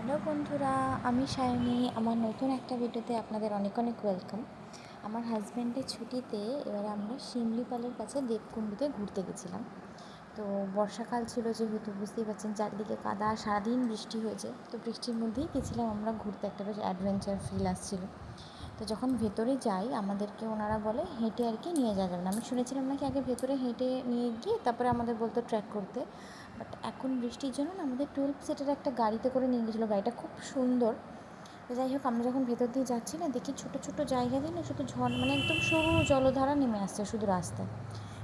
Hello বন্ধুরা, আমি সায়নী। আমার নতুন একটা ভিডিওতে আপনাদের অনেক অনেক ওয়েলকাম। আমার হাজব্যান্ডের ছুটিতে এবারে আমরা শিমলিপালের কাছে দেবকুণ্ডতে ঘুরতে গেছিলাম। তো বর্ষাকাল ছিল, যেহেতু বুঝতেই পারছেন চারিদিকে কাদা, সারাদিন বৃষ্টি হয়েছে। তো বৃষ্টির মধ্যেই গেছিলাম আমরা ঘুরতে, একটা বেশ অ্যাডভেঞ্চার ফিল আসছিলো। তো যখন ভেতরে যাই আমাদেরকে ওনারা বলে হেঁটে আর কি নিয়ে যাওয়া যাবে না। আমি শুনেছিলাম নাকি আগে ভেতরে হেঁটে নিয়ে গিয়ে তারপরে আমাদের বলতো ট্রেক করতে। বাট এখন বৃষ্টির জন্য না আমাদের 12 সিটের একটা গাড়িতে করে নিয়ে গেছিলো। গাড়িটা খুব সুন্দর। তো যাই হোক, আমরা যখন ভেতর দিয়ে যাচ্ছি না, দেখি ছোটো ছোটো জায়গা দিয়ে না শুধু মানে একদম সরু জলধারা নেমে আসছে শুধু রাস্তায়।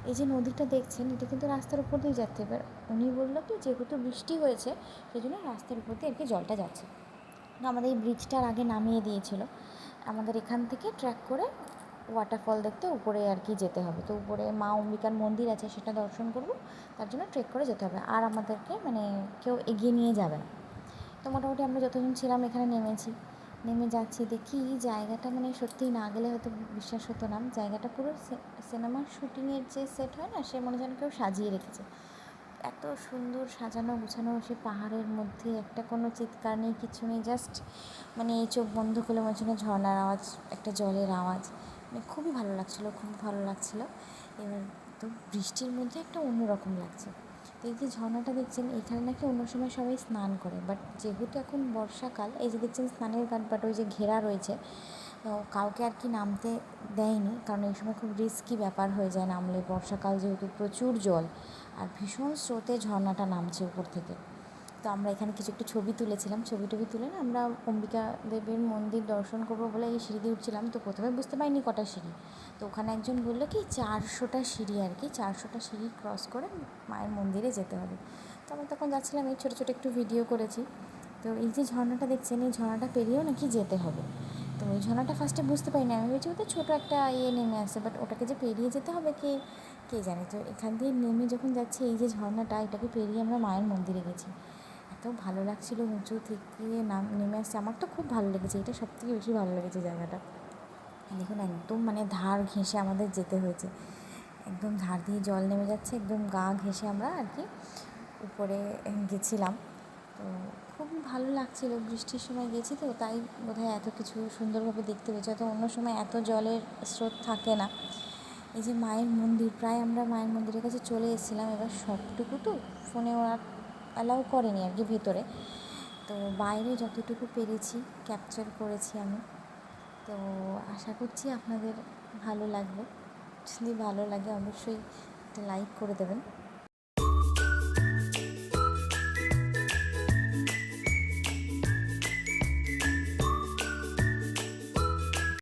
এই যে নদীটা দেখছেন, এটা কিন্তু রাস্তার উপর দিয়ে যাচ্ছে। এবার উনি বললো কি, যেহেতু বৃষ্টি হয়েছে সেই জন্য রাস্তার উপর দিয়ে আর কি জলটা যাচ্ছে। তো আমাদের এই ব্রিজটার আগে নামিয়ে দিয়েছিল। আমাদের এখান থেকে ট্র্যাক করে ওয়াটারফল দেখতে উপরে আর কি যেতে হবে। তো উপরে মা অম্বিকার মন্দির আছে, সেটা দর্শন করব, তার জন্য ট্রেক করে যেতে হবে। আর আমাদেরকে মানে কেউ এগিয়ে নিয়ে যাবে না। তো মোটামুটি আমরা যতজন ছিলাম এখানে নেমেছি। নেমে যাচ্ছি, দেখি জায়গাটা মানে সত্যিই না গেলে হয়তো বিশ্বাস হতো না। জায়গাটা পুরো সিনেমার শুটিংয়ের যে সেট হয় না, সে মনে যেন কেউ সাজিয়ে রেখেছে। এত সুন্দর সাজানো গুছানো, সে পাহাড়ের মধ্যে একটা কোনো চিৎকার নেই, কিছু নেই, জাস্ট মানে এই চোখ বন্ধ করলে মনে হচ্ছে ঝর্নার আওয়াজ, একটা জলের আওয়াজ। মানে খুবই ভালো লাগছিলো, খুব ভালো লাগছিলো। এবার তো বৃষ্টির মধ্যে একটা অন্যরকম লাগছে। তো এই যে ঝর্নাটা দেখছেন, এখানে নাকি অন্য সময় সবাই স্নান করে, বাট যেহেতু এখন বর্ষাকাল, এই যে দেখছেন স্নানের ঘাট, বাট ওই যে ঘেরা রয়েছে, তো কাউকে আর কি নামতে দেয়নি, কারণ এই সময় খুব রিস্কি ব্যাপার হয়ে যায় নামলে। বর্ষাকাল যেহেতু, প্রচুর জল আর ভীষণ স্রোতে ঝর্নাটা নামছে উপর থেকে। তো আমরা এখানে কিছু একটু ছবি তুলেছিলাম। ছবি টবি তুলে না আমরা অম্বিকা দেবীর মন্দির দর্শন করবো বলে এই সিঁড়ি দিয়ে উঠছিলাম। তো প্রথমে বুঝতে পারিনি কটা সিঁড়ি। তো ওখানে একজন বললো কি 400টা সিঁড়ি আর কি, 400টা সিঁড়ি ক্রস করে মায়ের মন্দিরে যেতে হবে। তো আমরা তখন যাচ্ছিলাম, এই ছোটো ছোটো একটু ভিডিও করেছি। তো এই যে ঝর্নাটা দেখছেন, এই ঝর্নাটা পেরিয়েও নাকি যেতে হবে। তো ওই ঝর্নাটা ফার্স্টে বুঝতে পারিনি, আমি ভেবেছি ওটা ছোটো একটা নেমে আসে, বাট ওটাকে যে পেরিয়ে যেতে হবে কে জানে। তো এখান দিয়ে নেমে যখন যাচ্ছি, এই যে ঝর্নাটা, এটাকে পেরিয়ে আমরা মায়ের মন্দিরে গেছি। এত ভালো লাগছিলো, উঁচু থেকে নেমে আসছে। আমার তো খুব ভালো লেগেছে, এটা সবথেকে বেশি ভালো লেগেছে জায়গাটা। দেখুন একদম মানে ধার ঘেঁষে আমাদের যেতে হয়েছে, একদম ধার দিয়ে জল নেমে যাচ্ছে, একদম গা ঘেঁষে আমরা আর কি উপরে গেছিলাম। তো খুবই ভালো লাগছিলো। বৃষ্টির সময় গেছি তো তাই বোধহয় এত কিছু সুন্দরভাবে দেখতে পেয়েছি, হয়তো অন্য সময় এত জলের স্রোত থাকে না। এই যে মায়ের মন্দির, প্রায় আমরা মায়ের মন্দিরের কাছে চলে এসেছিলাম। এবার সবটুকু তো ফোনে ওরা অ্যালাউ করেনি আর কি ভেতরে। তো বাইরে যতটুকু পেরেছি ক্যাপচার করেছি আমি। তো আশা করছি আপনাদের ভালো লাগবে। যদি ভালো লাগে অবশ্যই একটা লাইক করে দেবেন।